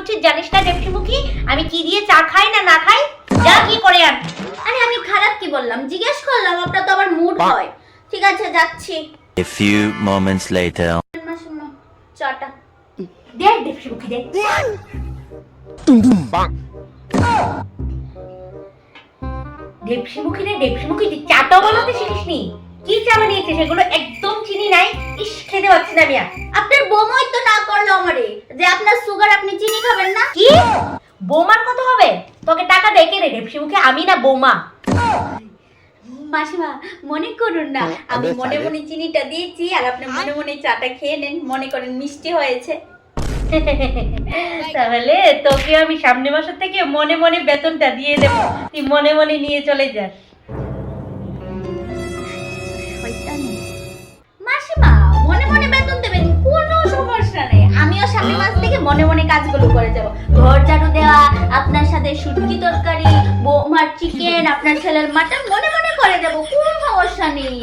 উচিত জানিস না ডেপসিমুখী? আমি কি দিয়ে চা খাই না না খাই? যা কি করে আন। আরে আমি খারাপ কি বললাম, জিজ্ঞেস করলাম, আপনার তো আবার মুড হয়। ঠিক আছে যাচ্ছি। A few moments later. মাসিমা চাটা দে ডেপসিমুখী দে। ডেপসিমুখী রে ডেপসিমুখী, তুই চাটাও বানাতে শিখিসনি? কি চা বানিয়েছে সেগুলো? একদম চিনি নাই। ইস, খেতে পাচ্ছি না আমি আর। আপনার বৌমাই তো না করলো আমারে যে আপনার সুগার, আপনি চিনি খাবেন না। কি? বৌমার কত হবে? তোকে টাকা দেয় কে রে ডেপসিমুখী? আমি না বৌমা। মাসিমা মনে করুন না, আমি মনে মনে চিনিটা দিয়েছি আর আপনি মনে মনে চাটা খেয়ে নেন, মনে করেন মিষ্টি হয়েছে। তাহলে তোকে আমি সামনে মাসের থেকে মনে মনে বেতনটা দিয়ে দেবো, তুই মনে মনে নিয়ে চলে যাস। মাসিমা মনে মনে বেতন দেবেন, কোনো সমস্যা নেই। আমিও সামনের মাস থেকে মনে মনে কাজগুলো করে যাব। ঘর ঝাড়ু দেওয়া, আপনার সাথে শুটকি তরকারি, বৌমার চিকেন, আপনার ছেলের মাটন মনে মনে করে যাব, কোনো সমস্যা নেই।